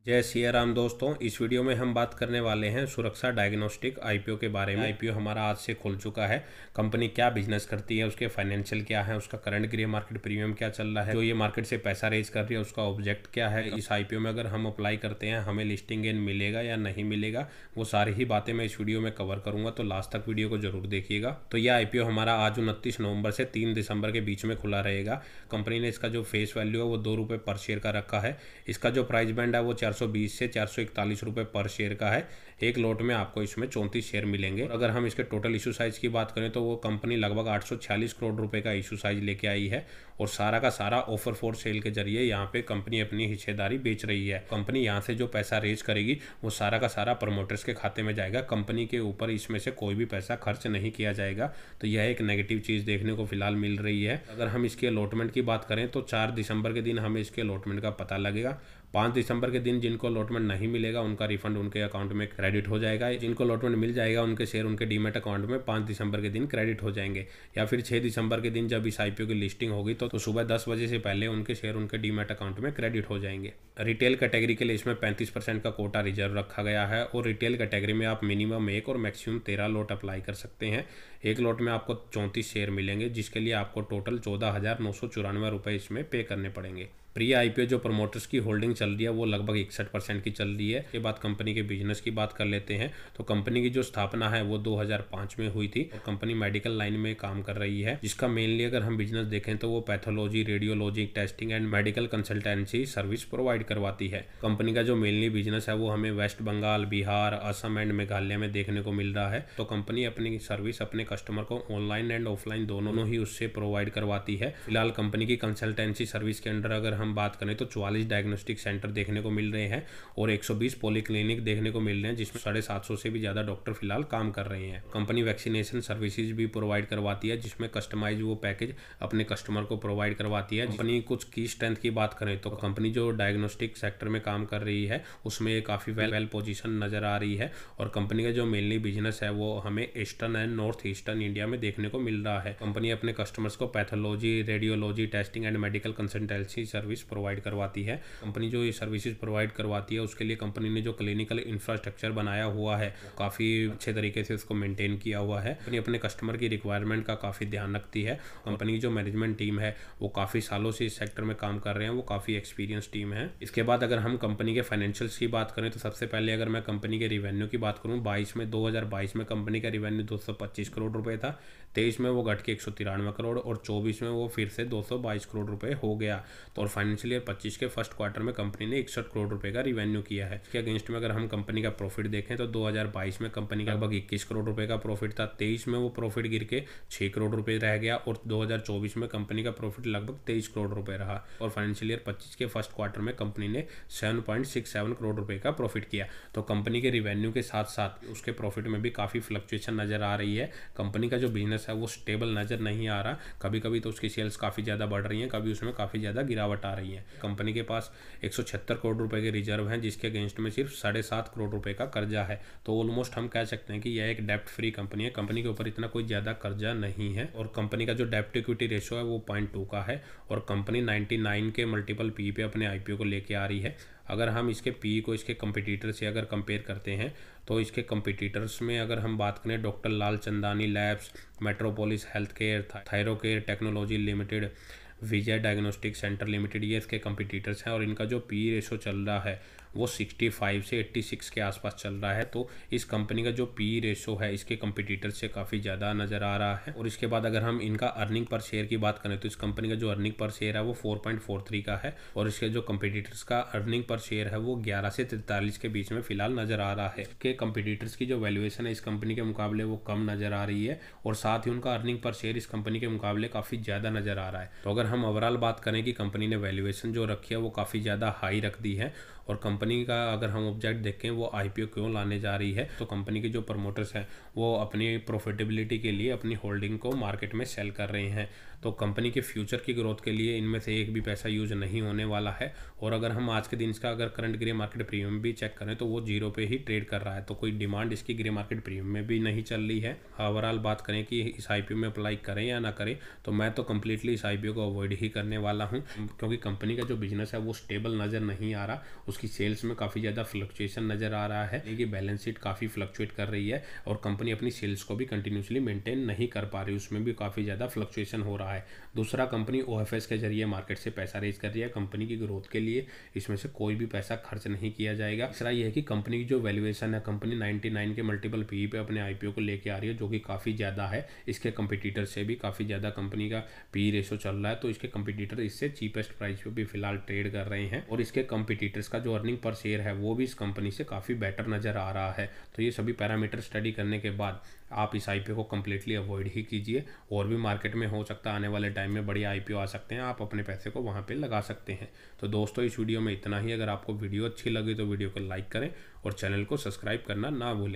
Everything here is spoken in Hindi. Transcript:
जय सिया राम दोस्तों, इस वीडियो में हम बात करने वाले हैं सुरक्षा डायग्नोस्टिक आईपीओ के बारे में। आईपीओ हमारा आज से खुल चुका है। कंपनी क्या बिजनेस करती है, उसके फाइनेंशियल क्या है, उसका करंट ग्रे मार्केट प्रीमियम क्या चल रहा है, जो ये मार्केट से पैसा रेज कर रही है उसका ऑब्जेक्ट क्या है, इस आईपीओ में अगर हम अप्लाई करते हैं हमें लिस्टिंग गेन मिलेगा या नहीं मिलेगा, वो सारी ही बातें मैं इस वीडियो में कवर करूंगा। तो लास्ट तक वीडियो को जरूर देखिएगा। तो यह आईपीओ हमारा आज 29 नवंबर से 3 दिसंबर के बीच में खुला रहेगा। कंपनी ने इसका जो फेस वैल्यू है वो ₹2 पर शेयर का रखा है। इसका जो प्राइस बैंड है वो 420 से 441 रुपये पर शेयर का है। एक लोट में आपको इसमें 34 शेयर मिलेंगे। और अगर हम इसके टोटल इशू साइज की बात करें तो वो कंपनी लगभग 846 करोड़ रुपए का इशू साइज लेके आई है और सारा का सारा ऑफर फॉर सेल के जरिए यहाँ पे कंपनी अपनी हिस्सेदारी बेच रही है। कंपनी यहाँ से जो पैसा रेज करेगी वो सारा का सारा प्रमोटर्स के खाते में जाएगा। कंपनी के ऊपर इसमें से कोई भी पैसा खर्च नहीं किया जाएगा। तो यह एक नेगेटिव चीज़ देखने को फिलहाल मिल रही है। अगर हम इसके अलॉटमेंट की बात करें तो 4 दिसंबर के दिन हमें इसके अलॉटमेंट का पता लगेगा। 5 दिसंबर के दिन जिनको अलॉटमेंट नहीं मिलेगा उनका रिफंड उनके अकाउंट में क्रेडिट हो जाएगा। जिनको अलॉटमेंट मिल जाएगा उनके शेयर उनके डीमैट अकाउंट में 5 दिसंबर के दिन क्रेडिट हो जाएंगे। या फिर 6 दिसंबर के दिन जब इस आईपीओ की लिस्टिंग होगी तो सुबह 10 बजे से पहले उनके शेयर उनके डीमैट अकाउंट में क्रेडिट हो जाएंगे। रिटेल कैटेगरी के लिए इसमें 35% का कोटा रिजर्व रखा गया है और रिटेल कैटेगरी में आप मिनिमम 1 और मैक्सिमम 13 लॉट अप्लाई कर सकते हैं। एक लॉट में आपको 34 शेयर मिलेंगे, जिसके लिए आपको टोटल 14,994 रुपये इसमें पे करने पड़ेंगे। प्री आईपीओ जो प्रमोटर्स की होल्डिंग चल रही है वो लगभग 61% की चल रही है। इसके बाद कंपनी के बिजनेस की बात कर लेते हैं तो कंपनी की जो स्थापना है वो 2005 में हुई थी और कंपनी मेडिकल लाइन में काम कर रही है, जिसका मेनली अगर हम बिजनेस देखें तो वो pathology, radiology, testing and medical consultancy service provide करवाती है। कंपनी का जो मेनली बिजनेस है वो हमें वेस्ट बंगाल, बिहार, असम एंड मेघालय में देखने को मिल रहा है। तो कंपनी अपनी सर्विस अपने कस्टमर को ऑनलाइन एंड ऑफलाइन दोनों ही उससे प्रोवाइड करवाती है। फिलहाल कंपनी की कंसल्टेंसी सर्विस के अंडर अगर हम बात करें तो 44 डायग्नोस्टिक सेंटर देखने को मिल रहे हैं और 120 पॉलीक्लिनिक देखने को मिल रहे हैं, जिसमें 750 से भी ज्यादा डॉक्टर फिलहाल काम कर रहे हैं। कंपनी वैक्सीनेशन सर्विसेज भी प्रोवाइड करवाती है, जिसमें कस्टमाइज वो पैकेज अपने कस्टमर को प्रोवाइड करवाती है। कंपनी कुछ की स्ट्रेंथ की बात करें तो कंपनी जो डायग्नोस्टिक सेक्टर में काम कर रही है उसमें काफी वेल पोजीशन नजर आ रही है और कंपनी का जो मेनली बिजनेस है वो हमें eastern and north eastern India में देखने को मिल रहा है। कंपनी अपने कस्टमर्स को pathology, radiology, testing and medical consultancy service provide करवाती है। कंपनी जो ये सर्विसेज प्रोवाइड करवाती है उसके लिए कंपनी ने जो क्लिनिकल इंफ्रास्ट्रक्चर बनाया हुआ है काफ़ी अच्छे तरीके से उसको मेंटेन किया हुआ है। कंपनी अपने कस्टमर की रिक्वायरमेंट का काफ़ी ध्यान रखती है। कंपनी की जो मैनेजमेंट टीम है वो काफ़ी सालों से इस सेक्टर में काम कर रहे हैं, वो काफ़ी एक्सपीरियंस टीम है। इसके बाद अगर हम कंपनी के फाइनेंशियल्स की बात करें तो सबसे पहले अगर मैं कंपनी के रिवेन्यू की बात करूँ 2022 में कंपनी का रिवेन्यू 225 करोड़ रुपये था। 23 में वो घट के 193 करोड़ और 24 में वो फिर से 222 करोड़ रुपए हो गया। तो और फाइनेंशियल ईयर 25 के फर्स्ट क्वार्टर में कंपनी ने 61 करोड़ रुपए का रिवेन्यू किया है। इसके अगेंस्ट में अगर हम कंपनी का प्रॉफिट देखें तो 2022 में कंपनी का लगभग 21 करोड़ रुपए का प्रॉफिट था। 23 में वो प्रॉफिट गिर के 6 करोड़ रुपए रह गया और 2024 में कंपनी का प्रॉफिट लगभग 23 करोड़ रुपए रहा और फाइनेंशियल ईयर 25 के फर्स्ट क्वार्टर में कंपनी ने 7.67 करोड़ रुपए का प्रॉफिट किया। तो कंपनी के रिवेन्यू के साथ साथ उसके प्रॉफिट में भी काफ़ी फ्लक्चुएशन नजर आ रही है। कंपनी का जो बिजनेस है वो स्टेबल नजर नहीं आ रहा। कभी कभी तो उसकी सेल्स काफ़ी ज़्यादा बढ़ रही हैं, कभी उसमें काफ़ी ज़्यादा गिरावट आ रही है। कंपनी के पास 176 करोड़ रुपए के रिजर्व हैं, जिसके अगेंस्ट में सिर्फ 7.5 करोड़ रुपए का कर्जा है। तो ऑलमोस्ट हम कह सकते हैं कि यह एक डेप्ट फ्री कंपनी है। कंपनी के ऊपर इतना कोई ज़्यादा कर्जा नहीं है और कंपनी का जो डेप्ट इक्विटी रेशो है वो 0.2 का है और कंपनी 99 के मल्टीपल पी पे अपने आईपीओ को लेके आ रही है। अगर हम इसके पी को इसके कंपटीटर से अगर कंपेयर करते हैं तो इसके कंपटीटर्स में अगर हम बात करें doctor Lal Chandani labs, Metropolis health care, Thyrocare technology limited, Vijay diagnostic centre limited, ये इसके कंपटीटर्स हैं और इनका जो पी रेशो चल रहा है वो 65 से 86 के आसपास चल रहा है। तो इस कंपनी का जो पी रेशो है इसके कंपटीटर से काफ़ी ज़्यादा नज़र आ रहा है। और इसके बाद अगर हम इनका अर्निंग पर शेयर की बात करें तो इस कंपनी का जो अर्निंग पर शेयर है वो 4.43 का है और इसके जो कंपटीटर्स का अर्निंग पर शेयर है वो 11 से 43 के बीच में फिलहाल नज़र आ रहा है। के कंपटीटर्स की जो वैल्यूएशन है इस कंपनी के मुकाबले वो कम नज़र आ रही है और साथ ही उनका अर्निंग पर शेयर इस कंपनी के मुकाबले काफ़ी ज़्यादा नज़र आ रहा है। तो अगर हम ओवरऑल बात करें कि कंपनी ने वैल्यूएशन जो रखी है वो काफ़ी ज़्यादा हाई रख दी है और कंपनी का अगर हम ऑब्जेक्ट देखें वो आईपीओ क्यों लाने जा रही है तो कंपनी के जो प्रमोटर्स हैं वो अपनी प्रॉफिटेबिलिटी के लिए अपनी होल्डिंग को मार्केट में सेल कर रहे हैं। तो कंपनी के फ्यूचर की ग्रोथ के लिए इनमें से एक भी पैसा यूज नहीं होने वाला है। और अगर हम आज के दिन इसका अगर करंट ग्रे मार्केट प्रीमियम भी चेक करें तो वो 0 पे ही ट्रेड कर रहा है, तो कोई डिमांड इसकी ग्रे मार्केट प्रीमियम में भी नहीं चल रही है। ओवरऑल बात करें कि इस आईपीओ में अप्लाई करें या ना करें, तो मैं तो कंप्लीटली इस आईपीओ को अवॉइड ही करने वाला हूं, क्योंकि कंपनी का जो बिजनेस है वो स्टेबल नज़र नहीं आ रहा। उसकी सेल्स में काफ़ी ज़्यादा फ्लक्चुएशन नज़र आ रहा है, कि बैलेंस शीट काफ़ी फ्लक्चुएट कर रही है और कंपनी अपनी सेल्स को भी कंटिन्यूसली मेंटेन नहीं कर पा रही, उसमें भी काफ़ी ज़्यादा फ्लक्चुएशन हो रहा है। दूसरा, कंपनी ओएफएस के जरिए मार्केट से पैसा रेज कर रही है कंपनी की ग्रोथ के लिए, इसमें से कोई भी पैसा खर्च नहीं किया जाएगा। तीसरा ये है कि कंपनी की जो वैल्यूएशन है, कंपनी 99 के मल्टीपल पीई पे अपने आईपीओ को लेके आ रही है, जो कि काफ़ी ज़्यादा है। इसके कंपटीटर से भी काफ़ी ज़्यादा कंपनी का पी रेशो चल रहा है, तो इसके कंपटीटर इससे चीपेस्ट प्राइस पे भी फिलहाल ट्रेड कर रहे हैं और इसके कंपटीटर्स का जो अर्निंग पर शेयर है वो भी इस कंपनी से काफ़ी बेटर नज़र आ रहा है। तो ये सभी पैरामीटर स्टडी करने के बाद आप इस आईपीओ को कम्प्लीटली अवॉइड ही कीजिए। और भी मार्केट में हो सकता है आने वाले टाइम में बड़ी आईपीओ आ सकते हैं, आप अपने पैसे को वहाँ पे लगा सकते हैं। तो दोस्तों, इस वीडियो में इतना ही। अगर आपको वीडियो अच्छी लगी तो वीडियो को लाइक करें और चैनल को सब्सक्राइब करना ना भूलें।